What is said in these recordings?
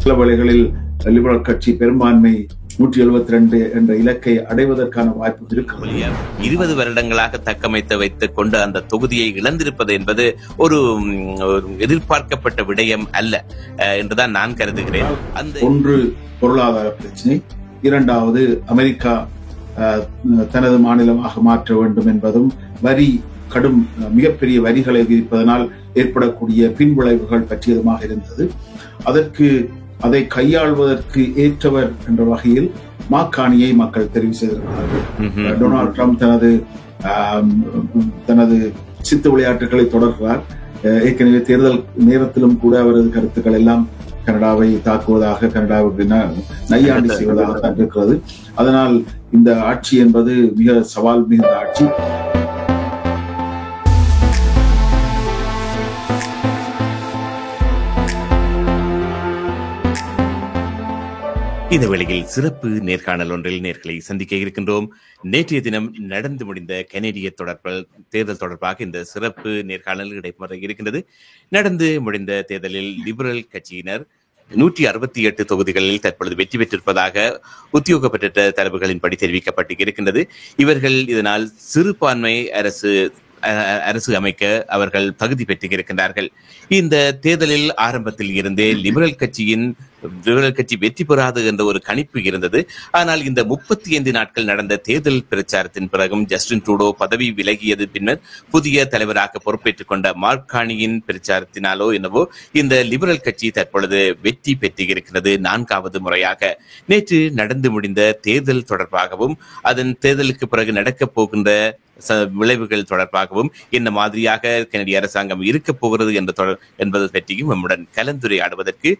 சில வேளைகளில் லிபரல் கட்சி பெரும்பான்மை 172 என்ற இலக்கை அடைவதற்கான வாய்ப்பு இருக்கிறது. 20 வருடங்களாக தக்கமைத்து வைத்துக் கொண்டு அந்த தொகுதியை இழந்திருப்பது என்பது ஒரு எதிர்பார்க்கப்பட்ட விடயம் அல்ல என்றுதான் நான் கருதுகிறேன். ஒன்று பொருளாதார பிரச்சனை, இரண்டாவது அமெரிக்கா தனது மாநிலமாக மாற்ற வேண்டும் என்பதும், கடும் மிகப்பெரிய வரிகளை விதிப்பதனால் ஏற்படக்கூடிய பின்விளைவுகள் பற்றியதுமாக இருந்தது. அதை கையாள்வதற்கு ஏற்றவர் என்ற வகையில் மாக்காணியை மக்கள் தெரிவு செய்திருக்கிறார்கள். டொனால்ட் ட்ரம்ப் தனது சித்து விளையாட்டுகளை தொடர்கிறார். ஏற்கனவே தேர்தல் நேரத்திலும் கூட அவரது கருத்துக்கள் எல்லாம் கனடாவை தாக்குவதாக, கனடாவுக்கு நையாண்டி செய்வதாகத்தான் இருக்கிறது. அதனால் இந்த ஆட்சி என்பது மிக சவால் மிகுந்த ஆட்சி. இந்த வேளையில் சிறப்பு நேர்காணல் ஒன்றில் நேர்களை சந்திக்க இருக்கின்றோம். நேற்றைய தினம் நடந்து முடிந்த கனேடிய தேர்தல் தொடர்பாக இந்த சிறப்பு நேர்காணல் இடைமுறை இருக்கின்றது. நடந்து முடிந்த தேர்தலில் லிபரல் கட்சியினர் 168 தொகுதிகளில் தற்பொழுது வெற்றி பெற்றிருப்பதாக உத்தியோகப்பட்ட தரவுகளின்படி தெரிவிக்கப்பட்டு இருக்கின்றது. இவர்கள் இதனால் சிறுபான்மை அரசு அமைக்க அவர்கள் தகுதி பெற்று இருக்கின்றார்கள். இந்த தேர்தலில் ஆரம்பத்தில் இருந்தே லிபரல் கட்சி வெற்றி பெறாது என்ற ஒரு கணிப்பு இருந்தது. ஆனால் இந்த 35 நாட்கள் நடந்த தேர்தல் பிரச்சாரத்தின் பிறகும் ஜஸ்டின் ட்ரூடோ பதவி விலகியது பின்னர் புதிய தலைவராக பொறுப்பேற்றுக் கொண்ட மார்க் கார்னியின் பிரச்சாரத்தினாலோ என்னவோ இந்த லிபரல் கட்சி தற்பொழுது வெற்றி பெற்று இருக்கிறது 4வது முறையாக. நேற்று நடந்து முடிந்த தேர்தல் தொடர்பாகவும் அதன் தேர்தலுக்கு பிறகு நடக்கப் போகின்ற விளைவுகள் தொடர்பாகவும் என்ன மாதிரியாக கனடிய அரசாங்கம் இருக்கப் போகிறது என்பது பற்றியும் நம்முடன் கலந்துரையாடுவதற்கு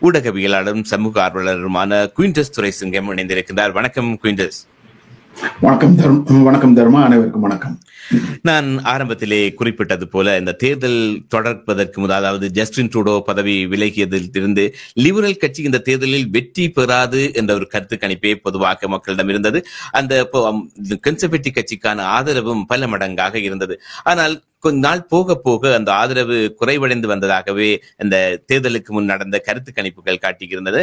ஊடகவியலாளரும் சமூக ஆர்வலருமான குயின்டஸ் துரைசிங்கம் இணைந்திருக்கின்றார். வணக்கம் குயின்டஸ். வணக்கம் தர்மா, அனைவருக்கும் வணக்கம். நான் ஆரம்பத்திலே குறிப்பிட்டது போல இந்த தேர்தல் தொடர்பதற்கு முதல், அதாவது ஜஸ்டின் ட்ரூடோ பதவி விலகியதில் இருந்து லிபரல் கட்சி இந்த தேர்தலில் வெற்றி பெறாது என்ற ஒரு கருத்து கணிப்பே பொதுவாக மக்களிடம் இருந்தது. அந்த கன்சர்வேட்டிவ் கட்சிக்கான ஆதரவும் பல மடங்காக இருந்தது. ஆனால் கொஞ்ச நாள் போக போக அந்த ஆதரவு குறைவடைந்து வந்ததாகவே இந்த தேர்தலுக்கு முன் நடந்த கருத்து கணிப்புகள் காட்டியிருந்தது.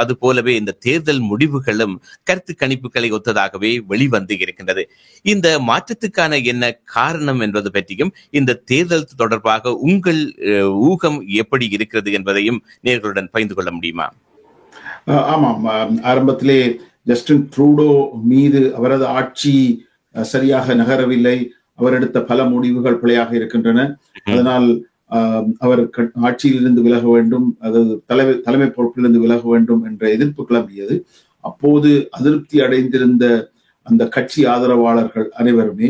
அது போலவே இந்த தேர்தல் முடிவுகளும் கருத்து கணிப்புகளை ஒத்ததாகவே வெளிவந்து இருக்கின்றது. இந்த மாற்றத்துக்கான என்ன காரணம் என்பது பற்றியும், இந்த தேர்தல் தொடர்பாக உங்கள் ஊகம் எப்படி இருக்கிறது என்பதையும் நேர்களுடன் பகிர்ந்து கொள்ள முடியுமா? ஆமாம், ஆரம்பத்திலே ஜஸ்டின் ட்ரூடோ மீது அவரது ஆட்சி சரியாக நகரவில்லை, அவர் எடுத்த பல முடிவுகள் பிழையாக இருக்கின்றன, அதனால் அவர் ஆட்சியிலிருந்து விலக வேண்டும், அதாவது தலைமை பொறுப்பிலிருந்து விலக வேண்டும் என்ற எதிர்ப்பு கிளம்பியது. அப்போது அதிருப்தி அடைந்திருந்த அந்த கட்சி ஆதரவாளர்கள் அனைவருமே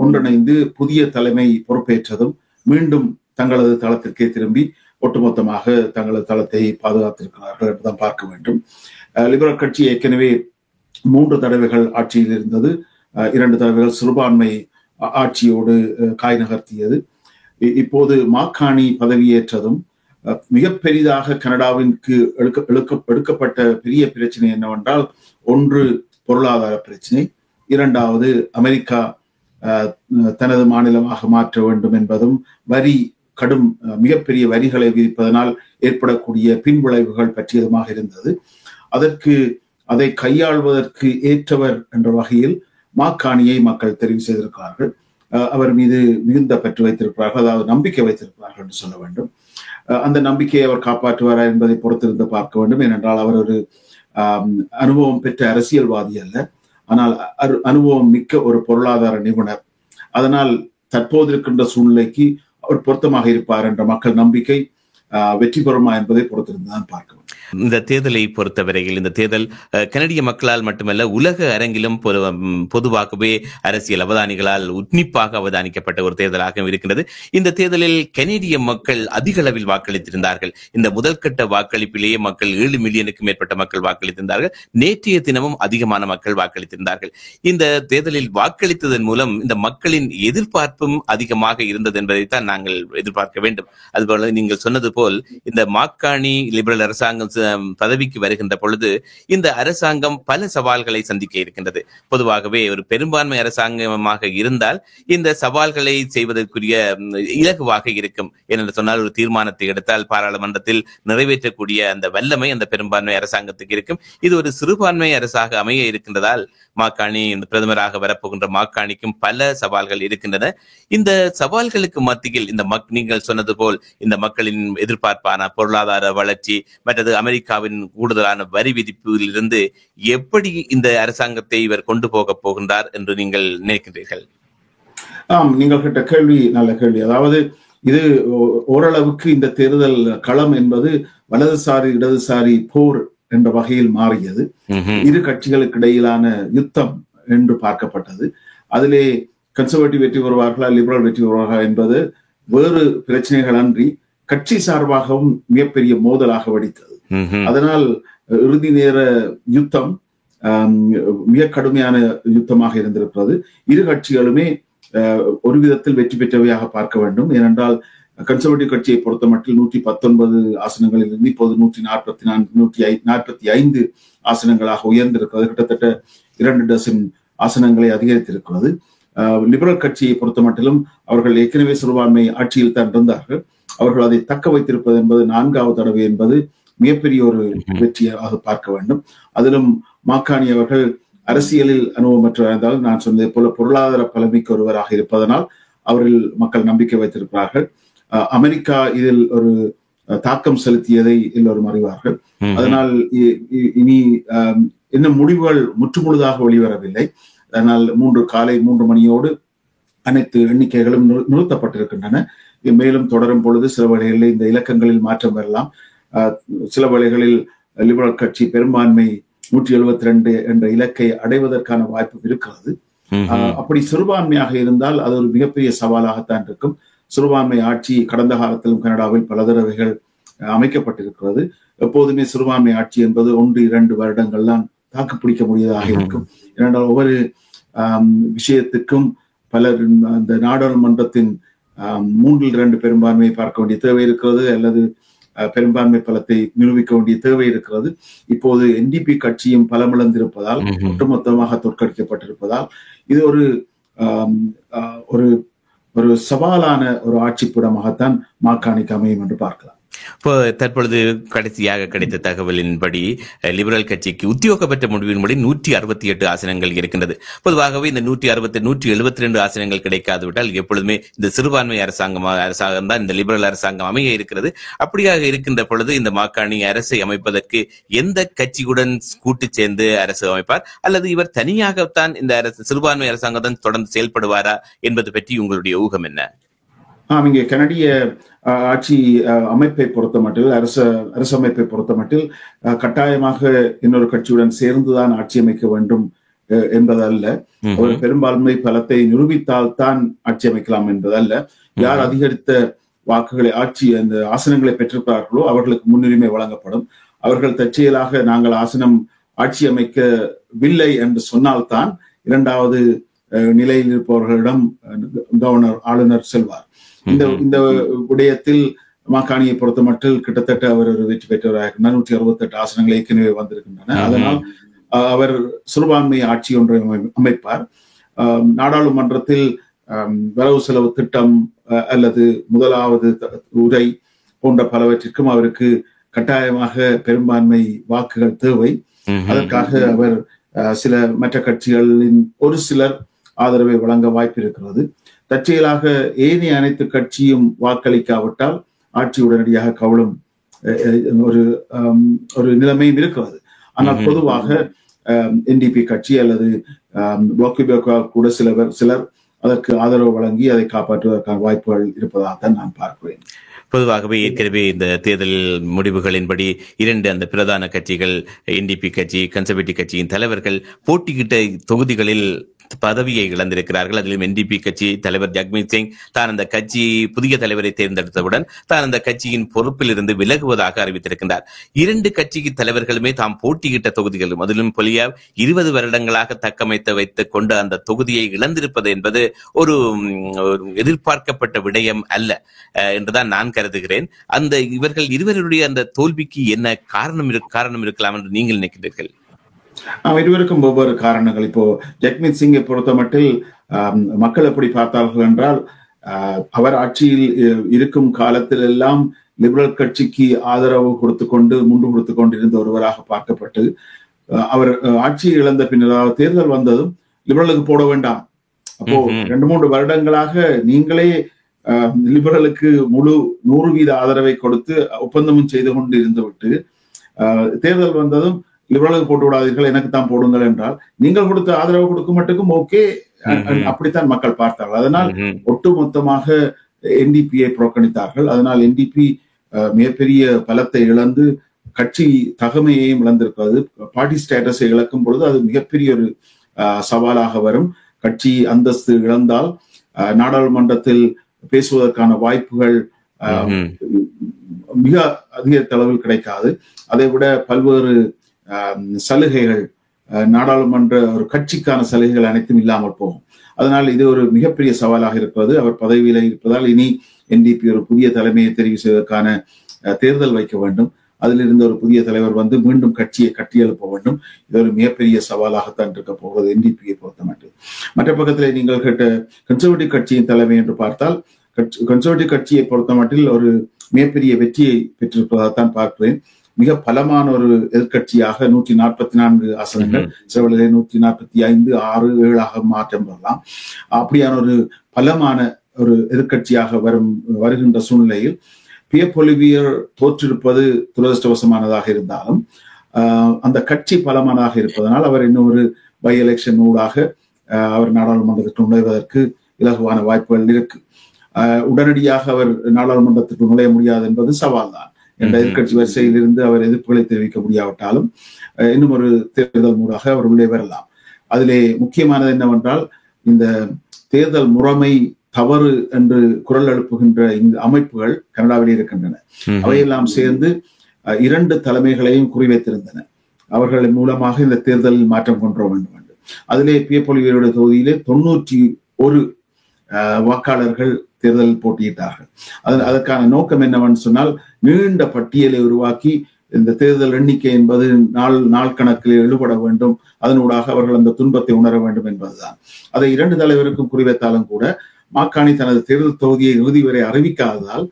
ஒன்றிணைந்து புதிய தலைமை பொறுப்பேற்றதும் மீண்டும் தங்களது தளத்திற்கே திரும்பி ஒட்டுமொத்தமாக தங்களது தளத்தை பாதுகாத்திருக்கிறார்கள் என்றுதான் பார்க்க வேண்டும். லிபரல் கட்சி ஏற்கனவே 3 தடவைகள் ஆட்சியில் இருந்தது, 2 தடவைகள் சிறுபான்மை ஆட்சியோடு காய் நகர்த்தியது. இப்போது மாக்காணி பதவியேற்றதும் மிக பெரிதாக கனடாவிற்கு எடுக்கப்பட்ட பெரிய பிரச்சனை என்னவென்றால், ஒன்று பொருளாதார பிரச்சனை, இரண்டாவது அமெரிக்கா தனது மாநிலமாக மாற்ற வேண்டும் என்பதும், கடும் மிகப்பெரிய வரிகளை விதிப்பதனால் ஏற்படக்கூடிய பின்விளைவுகள் பற்றியதுமாக இருந்தது. அதை கையாள்வதற்கு ஏற்றவர் என்ற வகையில் மாக்காணியை மக்கள் தெரிவு செய்திருக்கிறார்கள். அவர் மீது மிகுந்த பற்று வைத்திருக்கிறார்கள், அதாவது நம்பிக்கை வைத்திருக்கிறார்கள் என்று சொல்ல வேண்டும். அந்த நம்பிக்கையை அவர் காப்பாற்றுவாரா என்பதை பொறுத்திருந்து பார்க்க வேண்டும். ஏனென்றால் அவர் ஒரு அனுபவம் பெற்ற அரசியல்வாதி அல்ல, ஆனால் அனுபவம் மிக்க ஒரு பொருளாதார நிபுணர். அதனால் தற்போது இருக்கின்ற சூழ்நிலைக்கு அவர் பொருத்தமாக இருப்பார் என்ற மக்கள் நம்பிக்கை வெற்றி பெறுமா என்பதை பொறுத்திருந்துதான் பார்க்க வேண்டும். இந்த தேர்தலை பொறுத்தவரையில் இந்த தேர்தல் கனடிய மக்களால் மட்டுமல்ல உலக அரங்கிலும் பொதுவாகவே அரசியல் அவதானிகளால் உன்னிப்பாக அவதானிக்கப்பட்ட ஒரு தேர்தலாக இருக்கிறது. இந்த தேர்தலில் கனடிய மக்கள் அதிக அளவில் வாக்களித்திருந்தார்கள். இந்த முதல் கட்ட வாக்களிப்பிலேயே மக்கள் 7 மில்லியனுக்கும் மேற்பட்ட மக்கள் வாக்களித்திருந்தார்கள். நேற்றைய தினமும் அதிகமான மக்கள் வாக்களித்திருந்தார்கள். இந்த தேர்தலில் வாக்களித்ததன் மூலம் இந்த மக்களின் எதிர்பார்ப்பும் அதிகமாக இருந்தது என்பதைத்தான் நாங்கள் எதிர்பார்க்க வேண்டும். அதுபோல நீங்கள் சொன்னது போல் இந்த மாக்காணி லிபரல் அரசாங்கம் பதவிக்கு வருகின்ற பொழுது இந்த அரசாங்கம் பல சவால்களை சந்திக்க இருக்கின்றது. பொதுவாகவே ஒரு பெரும்பான்மை அரசாங்கமாக இருந்தால் இந்த சவால்களை செய்வதற்குரிய இலகுவாக இருக்கும். ஏனென்று சொன்னால் ஒரு தீர்மானத்தை எடுத்தால் பாராளுமன்றத்தில் நிறைவேற்றக்கூடிய அந்த வல்லமை அந்த பெரும்பான்மை அரசாங்கத்துக்கு இருக்கும். இது ஒரு சிறுபான்மை அரசாக அமைய இருக்கின்றதால் மாக்காணி பிரதமராக வரப்போகின்ற மாக்காணிக்கும் பல சவால்கள் இருக்கின்றன. இந்த சவால்களுக்கு மத்தியில் இந்த நீங்கள் சொன்னது போல் இந்த மக்களின் எதிர்பார்ப்பான பொருளாதார வளர்ச்சி மற்றது அமெரிக்காவின் கூடுதலான வரி விதிப்பில் இருந்து எப்படி இந்த அரசாங்கத்தை இவர் கொண்டு போக போகின்றார் என்று நீங்கள் நினைக்கின்றீர்கள்? நீங்கள் கேட்ட கேள்வி நல்ல கேள்வி. அதாவது இது ஓரளவுக்கு இந்த தேர்தல் களம் என்பது வலதுசாரி இடதுசாரி போர் என்ற வகையில் மாறியது. இரு கட்சிகளுக்கு இடையிலான யுத்தம் என்று பார்க்கப்பட்டது. அதிலே கன்சர்வேட்டிவ் வெற்றி வருவார்களா லிபரல் வெற்றி வருவார்களா என்பது வேறு பிரச்சனைகள் அன்றி கட்சி சார்பாகவும் மிகப்பெரிய மோதலாக வெடித்தது. அதனால் இறுதி நேர யுத்தம் மிக கடுமையான யுத்தமாக இருந்திருக்கிறது. இரு கட்சிகளுமே ஒரு விதத்தில் வெற்றி பெற்றவையாக பார்க்க வேண்டும். ஏனென்றால் கன்சர்வேட்டிவ் கட்சியை பொறுத்த மட்டில் 119 ஆசனங்களில் இருந்து இப்போது 144 145 ஆசனங்களாக உயர்ந்திருக்கிறது. கிட்டத்தட்ட 2 டசன் ஆசனங்களை அதிகரித்திருக்கிறது. லிபரல் கட்சியை பொறுத்த மட்டிலும் அவர்கள் ஏற்கனவே சிறுபான்மை ஆட்சியில் தான் இருந்தார்கள். அவர்கள் அதை தக்க வைத்திருப்பது என்பது 4வது தடவை என்பது மிகப்பெரிய ஒரு வெற்றியாக பார்க்க வேண்டும். அதிலும் மாக்காணி அவர்கள் அரசியலில் அனுபவமற்றவர் என்றால் நான் சொன்னதை போல பொருளாதார பலமிக்க ஒருவராக இருப்பதனால் அவர்கள் மக்கள் நம்பிக்கை வைத்திருக்கிறார்கள். அமெரிக்கா இதில் ஒரு தாக்கம் செலுத்தியதை எல்லோரும் அறிவார்கள். அதனால் இனி இன்னும் முடிவுகள் முற்றுமுழுதாக வெளிவரவில்லை. அதனால் காலை 3 மணியோடு அனைத்து எண்ணிக்கைகளும் நிறுத்தப்பட்டிருக்கின்றன. மேலும் தொடரும் பொழுது சில வேளைகளில் இந்த இலக்கங்களில் மாற்றம் வரலாம். சில வேளைகளில் லிபரல் கட்சி பெரும்பான்மை 172 என்ற இலக்கை அடைவதற்கான வாய்ப்பு இருக்கிறது. அப்படி சிறுபான்மையாக இருந்தால் அது ஒரு மிகப்பெரிய சவாலாகத்தான் இருக்கும். சிறுபான்மை ஆட்சி கடந்த காலத்திலும் கனடாவில் பல தடவைகள் அமைக்கப்பட்டிருக்கிறது. எப்போதுமே சிறுபான்மை ஆட்சி என்பது 1-2 வருடங்கள் தான் தாக்குப்பிடிக்க முடியாதாக இருக்கும். ஏனென்றால் ஒவ்வொரு விஷயத்துக்கும் பலர் அந்த நாடாளுமன்றத்தின் 3/2 பெரும்பான்மையை பார்க்க வேண்டிய தேவை இருக்கிறது, அல்லது பெரும்பான்மை பலத்தை நிரூபிக்க வேண்டிய தேவை இருக்கிறது. இப்போது NDP கட்சியும் பலமிழந்திருப்பதால் ஒட்டுமொத்தமாக தோற்கடிக்கப்பட்டிருப்பதால் இது ஒரு சவாலான ஒரு ஆட்சிப்புடமாகத்தான் மாக்காணிக்கு அமையும் என்று பார்க்கலாம். இப்போ தற்பொழுது கடைசியாக கிடைத்த தகவலின்படி லிபரல் கட்சிக்கு உத்தியோகப்பட்ட முடிவின்படி 168 ஆசனங்கள் இருக்கின்றது. பொதுவாகவே இந்த 172 ஆசனங்கள் கிடைக்காது விட்டால் எப்பொழுதுமே இந்த சிறுபான்மை அரசாங்கம் தான் இந்த லிபரல் அரசாங்கம் அமைய இருக்கிறது. அப்படியாக இருக்கின்ற பொழுது இந்த மாக்காணி அரசை அமைப்பதற்கு எந்த கட்சியுடன் கூட்டு சேர்ந்து அரசு அமைப்பார், அல்லது இவர் தனியாகத்தான் இந்த சிறுபான்மை அரசாங்கத்தான் தொடர்ந்து செயல்படுவாரா என்பது பற்றி உங்களுடைய ஊகம் என்ன? இங்கே கனடிய ஆட்சி அமைப்பை பொறுத்த மட்டில் அரசு அமைப்பை பொறுத்த மட்டில் கட்டாயமாக இன்னொரு கட்சியுடன் சேர்ந்துதான் ஆட்சி அமைக்க வேண்டும் என்பதல்ல. ஒரு பெரும்பான்மை பலத்தை நிரூபித்தால் தான் ஆட்சி அமைக்கலாம் என்பதல்ல. யார் அதிகரித்த வாக்குகளை அந்த ஆசனங்களை பெற்றிருக்கிறார்களோ அவர்களுக்கு முன்னுரிமை வழங்கப்படும். அவர்கள் தற்செயலாக நாங்கள் ஆட்சி அமைக்கவில்லை என்று சொன்னால்தான் 2வது நிலையில் இருப்பவர்களிடம் ஆளுநர் செல்வார். இந்த விடயத்தில் மாக்காணியை பொறுத்த மட்டில் கிட்டத்தட்ட அவர் ஒரு வெற்றி பெற்றவராக 168 ஆசனங்கள் ஏற்கனவே வந்திருக்கின்றன. அதனால் அவர் சிறுபான்மை ஆட்சி ஒன்றை அமைப்பார். நாடாளுமன்றத்தில் வரவு செலவு திட்டம் அல்லது 1வது உரை போன்ற பலவற்றிற்கும் அவருக்கு கட்டாயமாக பெரும்பான்மை வாக்குகள் தேவை. அதற்காக அவர் சில மற்ற கட்சிகளின் ஒரு சிலர் ஆதரவை வழங்க வாய்ப்பு இருக்கிறது. தற்செயலாக ஏனைய அனைத்து கட்சியும் வாக்களிக்காவிட்டால் ஆட்சி உடனடியாக கவுளும் ஒரு நிலைமையும் இருக்கிறது. ஆனால் பொதுவாக NDP கட்சி அல்லது கூட சிலர் அதற்கு ஆதரவு வழங்கி அதை காப்பாற்றுவதற்கான வாய்ப்புகள் இருப்பதாகத்தான் நான் பார்க்கிறேன். பொதுவாகவே ஏற்கனவே இந்த தேர்தல் முடிவுகளின்படி 2 அந்த பிரதான கட்சிகள் NDP கட்சி கன்சர்வேட்டிவ் கட்சியின் தலைவர்கள் போட்டியிட்ட தொகுதிகளில் பதவியை இழந்திருக்கிறார்கள். அதிலும் NDP கட்சி தலைவர் ஜக்மீத் சிங் தான் அந்த கட்சி புதிய தலைவரை தேர்ந்தெடுத்தவுடன் தான் அந்த கட்சியின் பொறுப்பில் இருந்து விலகுவதாக அறிவித்திருக்கின்றார். 2 கட்சி தலைவர்களுமே தாம் போட்டியிட்ட தொகுதிகளும் அதிலும் பொலியா 20 வருடங்களாக தக்கமைத்து வைத்துக் கொண்டு அந்த தொகுதியை இழந்திருப்பது என்பது ஒரு எதிர்பார்க்கப்பட்ட விடயம் அல்ல என்றுதான் நான் கருதுகிறேன். அந்த இவர்கள் இருவருடைய அந்த தோல்விக்கு என்ன காரணம் இருக்கலாம் என்று நீங்கள் நினைக்கிறீர்கள்? இருவருக்கும் ஒவ்வொரு காரணங்கள். இப்போ ஜக்மீத் சிங்கை பொறுத்த மட்டில் மக்கள் எப்படி பார்த்தார்கள் என்றால், அவர் ஆட்சியில் இருக்கும் காலத்தில் எல்லாம் லிபரல் கட்சிக்கு ஆதரவு முண்டு கொடுத்து கொண்டிருந்த ஒருவராக பார்க்கப்பட்டு, அவர் ஆட்சியை இழந்த பின்னர் தேர்தல் வந்ததும் லிபரலுக்கு போட வேண்டாம், அப்போ 2-3 வருடங்களாக நீங்களே லிபரலுக்கு முழு 100% ஆதரவை கொடுத்து ஒப்பந்தமும் செய்து கொண்டு இருந்து விட்டு தேர்தல் வந்ததும் லிபரலுக்கு போட்டு விடாதீர்கள், எனக்கு தான் போடுங்கள் என்றால் நீங்கள் கொடுத்த ஆதரவு கொடுக்க மட்டுக்கும் ஓகே, அப்படித்தான் மக்கள் பார்த்தார்கள். அதனால் ஒட்டுமொத்தமாக NDP-யை புறக்கணித்தார்கள். அதனால் NDP மிகப்பெரிய பலத்தை இழந்து கட்சி தகமையையும் இழந்திருக்கிறது. பார்ட்டி ஸ்டேட்டஸை இழக்கும் பொழுது அது மிகப்பெரிய ஒரு சவாலாக வரும். கட்சி அந்தஸ்து இழந்தால் நாடாளுமன்றத்தில் பேசுவதற்கான வாய்ப்புகள் மிக அதிக அளவில் கிடைக்காது. அதை விட பல்வேறு சலுகைகள், நாடாளுமன்ற ஒரு கட்சிக்கான சலுகைகள் அனைத்தும் இல்லாமல் போகும். அதனால் இது ஒரு மிகப்பெரிய சவாலாக இருக்கிறது. அவர் பதவியில் இருப்பதால் இனி NDP ஒரு புதிய தலைமையை தெரிவு செய்வதற்கான தேர்தல் வைக்க வேண்டும். அதில் இருந்த ஒரு புதிய தலைவர் வந்து மீண்டும் கட்சியை கட்டியெழுப்ப வேண்டும். இது ஒரு மிகப்பெரிய சவாலாகத்தான் இருக்க போகிறது NDP-யை பொறுத்த மட்டும். மற்ற பக்கத்தில் நீங்கள் கேட்ட கன்சர்வேட்டிவ் கட்சியின் தலைமை என்று பார்த்தால், கன்சர்வேட்டிவ் கட்சியை பொறுத்த மட்டில் ஒரு மிகப்பெரிய வெற்றியை பெற்றிருப்பதாகத்தான் பார்க்கிறேன். மிக பலமான ஒரு எதிர்கட்சியாக 144 ஆசனங்கள், சிலவழிலே 145, 6, 7 மாற்றம் வரலாம். அப்படியான ஒரு பலமான ஒரு எதிர்கட்சியாக வருகின்ற சூழ்நிலையில் பியர் பொலிவியர் தோற்றிருப்பது துரதிருஷ்டவசமானதாக இருந்தாலும் அந்த கட்சி பலமானதாக இருப்பதனால் அவர் இன்னும் ஒரு பை எலெக்ஷன் ஊடாக அவர் நாடாளுமன்றத்திற்கு நுழைவதற்கு இலகுவான வாய்ப்புகள் இருக்கு. உடனடியாக அவர் நாடாளுமன்றத்திற்கு நுழைய முடியாது என்பது சவால் தான். என்ற எதிர்கட்சி வரிசையில் இருந்து அவர் எதிர்ப்புகளை தெரிவிக்க முடியாவிட்டாலும் இன்னும் ஒரு தேர்தல் மூடாக அவர் உள்ளே வரலாம். அதிலே முக்கியமானது என்னவென்றால், இந்த தேர்தல் முறைமை தவறு என்று குரல் எழுப்புகின்ற இந்த அமைப்புகள் கனடாவில் இருக்கின்றன. அவையெல்லாம் சேர்ந்து 2 தலைமைகளையும் குறிவைத்திருந்தன. அவர்கள் மூலமாக இந்த தேர்தலில் மாற்றம் கொண்டு வர வேண்டும் என்று. அதிலே பியர் பொலிவியருடைய தொகுதியிலே 91 வாக்காளர்கள் தேர்தலில் போட்டியிட்டார்கள். அதற்கான நோக்கம் என்னவென்று சொன்னால், நீண்ட பட்டியலை உருவாக்கி இந்த தேர்தல் எண்ணிக்கை என்பது நாள் கணக்கில் எழுபட வேண்டும், அதனூடாக அவர்கள் அந்த துன்பத்தை உணர வேண்டும் என்பதுதான். அதை 2 தலைவருக்கும் குறிவைத்தாலும் கூட மாக்காணி தனது தேர்தல் தொகுதியை இறுதி வரை அறிவிக்காததால்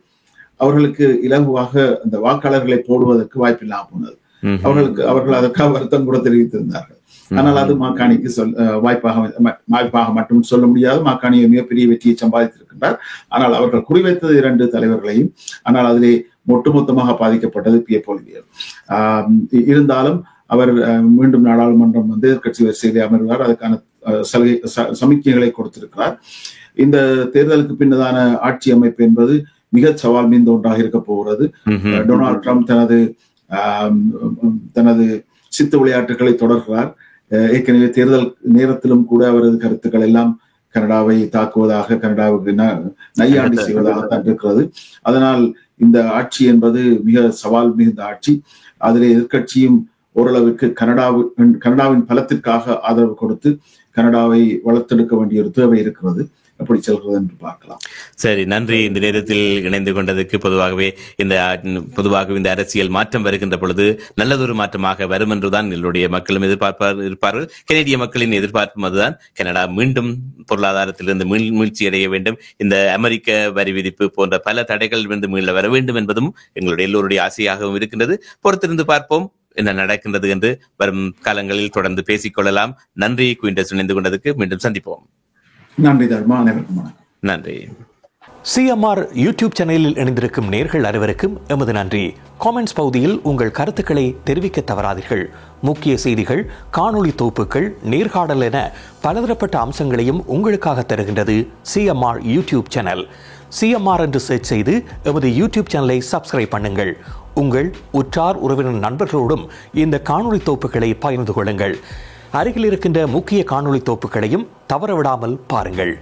அவர்களுக்கு இலகுவாக அந்த வாக்காளர்களை போடுவதற்கு வாய்ப்பில்லாமல் போனது. அவர்கள் அதற்காக வருத்தம் கூட தெரிவித்திருந்தார்கள். ஆனால் அது மாக்காணிக்கு வாய்ப்பாக மட்டும் சொல்ல முடியாது. மாக்காணி மிகப்பெரிய வெற்றியை சம்பாதித்திருக்கின்றார். ஆனால் அவர்கள் குறிவைத்தது 2 தலைவர்களையும். ஆனால் அதிலே ஒட்டுமொத்தமாக பாதிக்கப்பட்டது பியர் பொலிவியர். இருந்தாலும் அவர் மீண்டும் நாடாளுமன்றம் வந்து எதிர்கட்சி வரிசையிலே அமர்வார். அதுக்கான சமிக்கைகளை கொடுத்திருக்கிறார். இந்த தேர்தலுக்கு பின்னதான ஆட்சி அமைப்பு என்பது மிக சவால் மீந்த ஒன்றாக இருக்க போகிறது. டொனால்ட் ட்ரம்ப் தனது சித்து விளையாட்டுகளை தொடர்கிறார். ஏற்கனவே தேர்தல் நேரத்திலும் கூட அவரது கருத்துக்கள் எல்லாம் கனடாவை தாக்குவதாக, கனடாவுக்கு நையாண்டி செய்வதாகத்தான் இருக்கிறது. அதனால் இந்த ஆட்சி என்பது மிக சவால் மிகுந்த ஆட்சி. அதிலே எதிர்கட்சியும் ஓரளவுக்கு கனடாவின் பலத்திற்காக ஆதரவு கொடுத்து கனடாவை வளர்த்தெடுக்க வேண்டிய ஒரு தேவை இருக்கிறது. எப்படி செல்கிறது என்று பார்க்கலாம். சரி, நன்றி. இந்த நேரத்தில் இணைந்து கொண்டதற்கு. பொதுவாகவே இந்த அரசியல் மாற்றம் வருகின்ற பொழுது நல்லதொரு மாற்றமாக வரும் என்றுதான் எங்களுடைய மக்களும் இருப்பார்கள். கனேடிய மக்களின் எதிர்பார்ப்பும் அதுதான். கனடா மீண்டும் பொருளாதாரத்திலிருந்து மீழ்ச்சி அடைய வேண்டும், இந்த அமெரிக்க வரி விதிப்பு போன்ற பல தடைகள் இருந்து மீள வர வேண்டும் என்பதும் எங்களுடைய எல்லோருடைய ஆசையாகவும் இருக்கின்றது. பொறுத்திருந்து பார்ப்போம் என்ன நடக்கின்றது என்று வரும் காலங்களில் தொடர்ந்து பேசிக்கொள்ளலாம். நன்றி குயின்டஸ், இணைந்து கொண்டதற்கு. மீண்டும் சந்திப்போம். நன்றி தர்மா, அனைவருக்கும் நன்றி. சிஎம்ஆர் யூடியூப் சேனலில் இணைந்திருக்கும் நேர்கள் அனைவருக்கும் எமது நன்றி. காமெண்ட்ஸ் பகுதியில் உங்கள் கருத்துக்களை தெரிவிக்க தவறாதீர்கள். முக்கிய செய்திகள், காணொளி தொகுப்புகள், நேர்காணல் என பலதரப்பட்ட அம்சங்களையும் உங்களுக்காக தருகின்றது சிஎம்ஆர் யூடியூப் சேனல். சிஎம்ஆர் என்று சர்ச் செய்து எமது யூடியூப் சேனலை சப்ஸ்கிரைப் பண்ணுங்கள். உங்கள் உற்றார் உறவினர் நண்பர்களோடும் இந்த காணொளி தொகுப்புகளை பகிர்ந்து கொள்ளுங்கள். அருகில் இருக்கின்ற முக்கிய காணொளி தொகுப்புகளையும் தவறவிடாமல் பாருங்கள்.